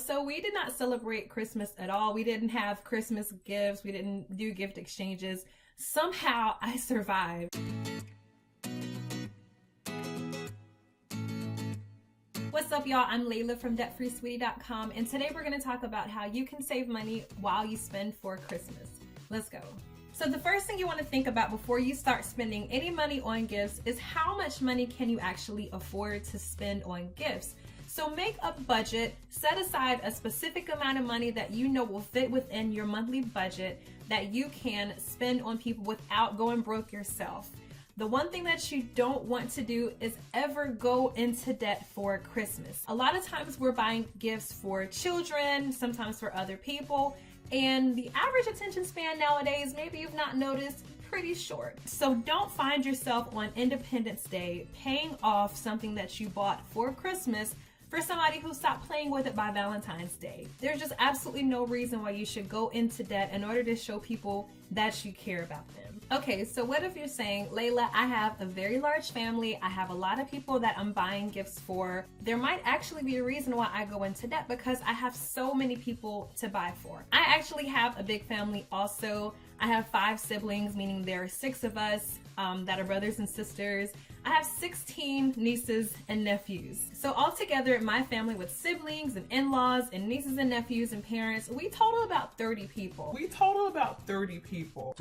So we did not celebrate Christmas at all. We didn't have Christmas gifts. We didn't do gift exchanges. Somehow I survived. What's up, y'all? I'm Layla from DebtFreeSweetie.com, and today we're going to talk about how you can save money while you spend for Christmas. Let's go. So the first thing you want to think about before you start spending any money on gifts is how much money can you actually afford to spend on gifts. So make a budget, set aside a specific amount of money that you know will fit within your monthly budget that you can spend on people without going broke yourself. The one thing that you don't want to do is ever go into debt for Christmas. A lot of times we're buying gifts for children, sometimes for other people, and the average attention span nowadays, maybe you've not noticed, pretty short. So don't find yourself on Independence Day paying off something that you bought for Christmas for somebody who stopped playing with it by Valentine's Day. There's just absolutely no reason why you should go into debt in order to show people that you care about them. Okay, so what if you're saying, Layla, I have a very large family, I have a lot of people that I'm buying gifts for. There might actually be a reason why I go into debt because I have so many people to buy for. I actually have a big family also. I have 5 siblings, meaning there are 6 of us that are brothers and sisters. I have 16 nieces and nephews. So altogether, my family with siblings and in-laws and nieces and nephews and parents, we total about 30 people. 30 people.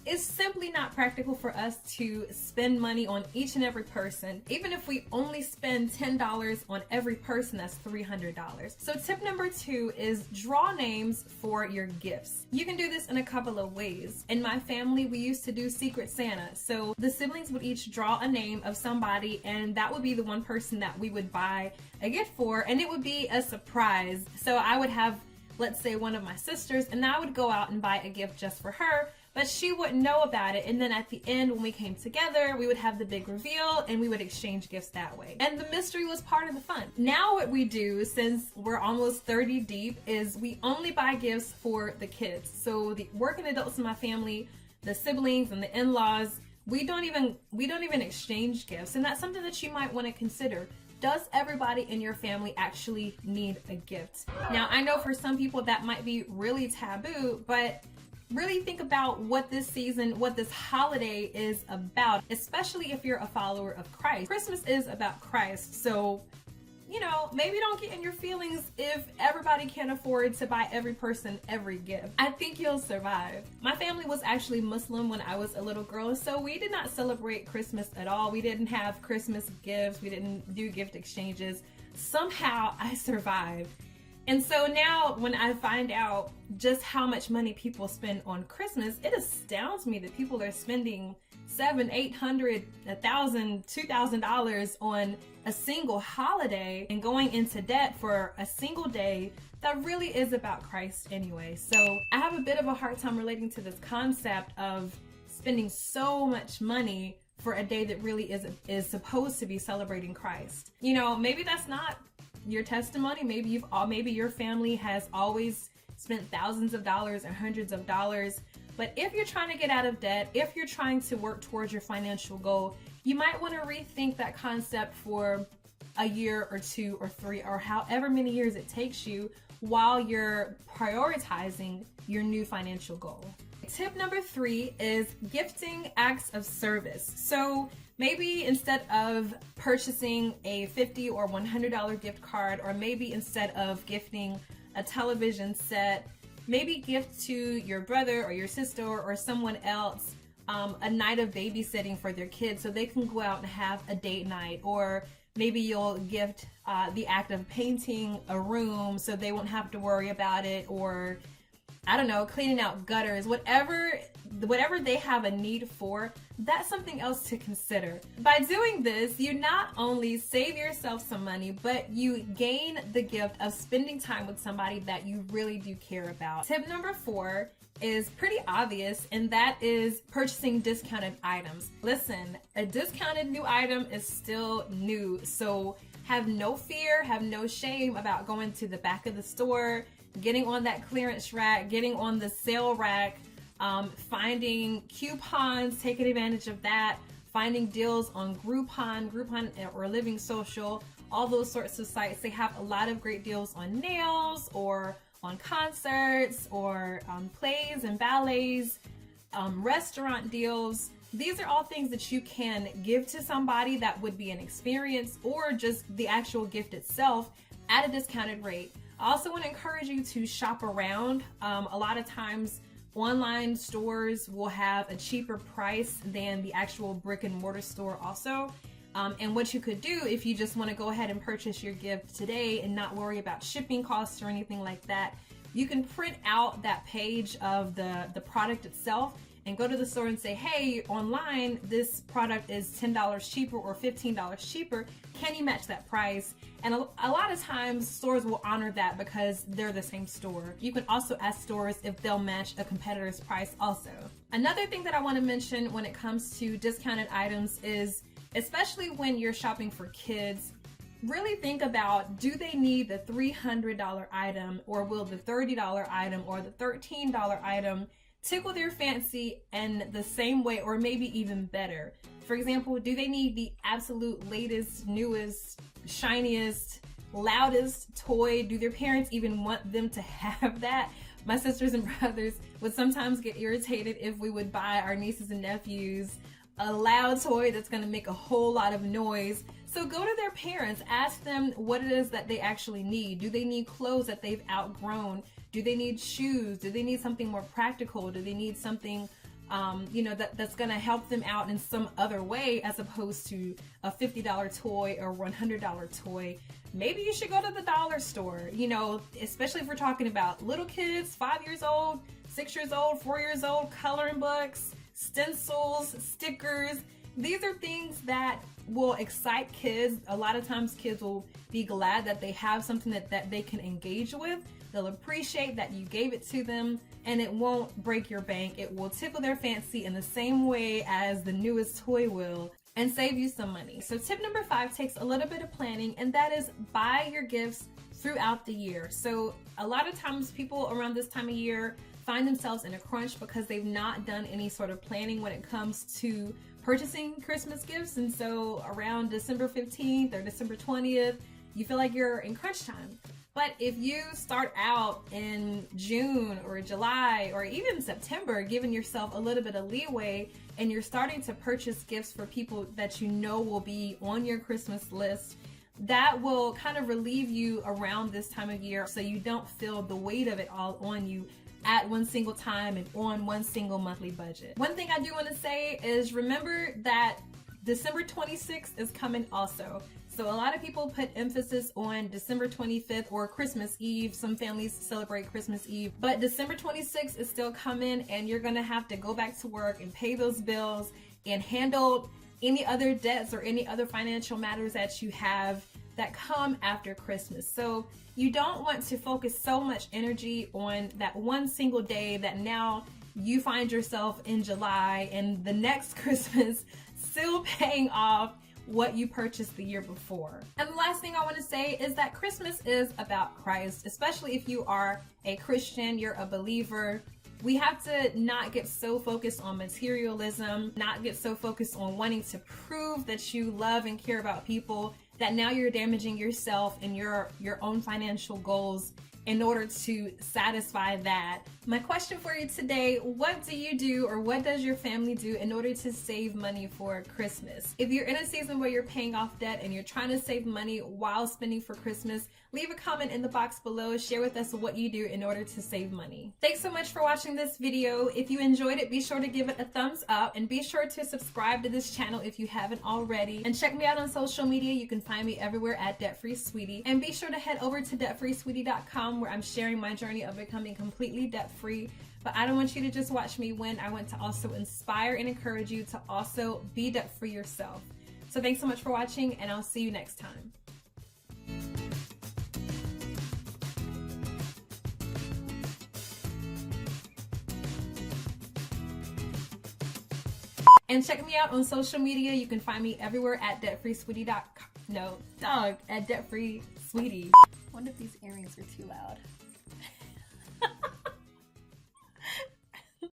It's simply not practical for us to spend money on each and every person. Even if we only spend $10 on every person, that's $300. So tip number 2 is draw names for your gifts. You can do this in a couple of ways. In my family, we used to do Secret Santa. So the siblings would each draw a name of somebody, and that would be the one person that we would buy a gift for, and it would be a surprise. So I would have, let's say, one of my sisters, and I would go out and buy a gift just for her, but she wouldn't know about it. And then at the end, when we came together, we would have the big reveal and we would exchange gifts that way. And the mystery was part of the fun. Now what we do, since we're almost 30 deep, is we only buy gifts for the kids. So the working adults in my family, the siblings and the in-laws, we don't even exchange gifts. And that's something that you might want to consider. Does everybody in your family actually need a gift? Now, I know for some people that might be really taboo, but really think about what this season, what this holiday is about, especially if you're a follower of Christ. Christmas is about Christ, so, you know, maybe don't get in your feelings if everybody can't afford to buy every person every gift. I think you'll survive. My family was actually Muslim when I was a little girl, so we did not celebrate Christmas at all. We didn't have Christmas gifts. We didn't do gift exchanges. Somehow I survived. And so now when I find out just how much money people spend on Christmas, it astounds me that people are spending $700, $800, $1,000, $2,000 on a single holiday and going into debt for a single day that really is about Christ anyway. So I have a bit of a hard time relating to this concept of spending so much money for a day that really is supposed to be celebrating Christ. You know, maybe that's not your testimony. Maybe your family has always spent thousands of dollars and hundreds of dollars. But if you're trying to get out of debt, if you're trying to work towards your financial goal, you might want to rethink that concept for a year or 2 or 3 or however many years it takes you while you're prioritizing your new financial goal. Tip number 3 is gifting acts of service. So maybe instead of purchasing a $50 or $100 gift card, or maybe instead of gifting a television set, maybe gift to your brother or your sister or someone else a night of babysitting for their kids so they can go out and have a date night. Or maybe you'll gift the act of painting a room so they won't have to worry about it, or I don't know, cleaning out gutters, whatever they have a need for. That's something else to consider. By doing this, you not only save yourself some money, but you gain the gift of spending time with somebody that you really do care about. Tip number 4 is pretty obvious, and that is purchasing discounted items. Listen, a discounted new item is still new, so have no fear, have no shame about going to the back of the store, getting on that clearance rack, getting on the sale rack, finding coupons, taking advantage of that, finding deals on Groupon or Living Social. all those sorts of sites. They have a lot of great deals on nails or on concerts or plays and ballets, restaurant deals. These are all things that you can give to somebody that would be an experience or just the actual gift itself at a discounted rate. I also want to encourage you to shop around. A lot of times online stores will have a cheaper price than the actual brick and mortar store also. And what you could do if you just want to go ahead and purchase your gift today and not worry about shipping costs or anything like that, you can print out that page of the product itself and go to the store and say, hey, online, this product is $10 cheaper or $15 cheaper. Can you match that price? And a lot of times stores will honor that because they're the same store. You can also ask stores if they'll match a competitor's price also. Another thing that I want to mention when it comes to discounted items is, especially when you're shopping for kids, really think about, do they need the $300 item, or will the $30 item or the $13 item tickle their fancy in the same way or maybe even better? For example, do they need the absolute latest, newest, shiniest, loudest toy? Do their parents even want them to have that? My sisters and brothers would sometimes get irritated if we would buy our nieces and nephews a loud toy that's going to make a whole lot of noise. So go to their parents, ask them what it is that they actually need. Do they need clothes that they've outgrown? Do they need shoes? Do they need something more practical? Do they need something that's going to help them out in some other way as opposed to a $50 toy or $100 toy? Maybe you should go to the dollar store, especially if we're talking about little kids, 5 years old, 6 years old, 4 years old, coloring books, stencils, stickers. These are things that will excite kids. A lot of times kids will be glad that they have something that they can engage with. They'll appreciate that you gave it to them, and it won't break your bank. It will tickle their fancy in the same way as the newest toy will and save you some money. So tip number 5 takes a little bit of planning, and that is buy your gifts throughout the year. So a lot of times people around this time of year find themselves in a crunch because they've not done any sort of planning when it comes to purchasing Christmas gifts. And so around December 15th or December 20th, you feel like you're in crunch time. But if you start out in June or July or even September, giving yourself a little bit of leeway, and you're starting to purchase gifts for people that you know will be on your Christmas list, that will kind of relieve you around this time of year so you don't feel the weight of it all on you at one single time and on one single monthly budget. One thing I do want to say is remember that December 26th is coming also. So a lot of people put emphasis on December 25th or Christmas Eve. Some families celebrate Christmas Eve, but December 26th is still coming, and you're gonna have to go back to work and pay those bills and handle any other debts or any other financial matters that you have that come after Christmas. So you don't want to focus so much energy on that one single day that now you find yourself in July and the next Christmas still paying off what you purchased the year before. And the last thing I want to say is that Christmas is about Christ, especially if you are a Christian, you're a believer. We have to not get so focused on materialism, not get so focused on wanting to prove that you love and care about people, that now you're damaging yourself and your own financial goals in order to satisfy that. My question for you today, what do you do or what does your family do in order to save money for Christmas? If you're in a season where you're paying off debt and you're trying to save money while spending for Christmas, leave a comment in the box below. Share with us what you do in order to save money. Thanks so much for watching this video. If you enjoyed it, be sure to give it a thumbs up and be sure to subscribe to this channel if you haven't already. And check me out on social media. You can find me everywhere at DebtFreeSweetie. And be sure to head over to DebtFreeSweetie.com where I'm sharing my journey of becoming completely debt-free. But I don't want you to just watch me win. I want to also inspire and encourage you to also be debt-free yourself. So thanks so much for watching, and I'll see you next time. And check me out on social media. You can find me everywhere at DebtFreeSweetie.com. No, dog, at DebtFreeSweetie. I wonder if these earrings are too loud.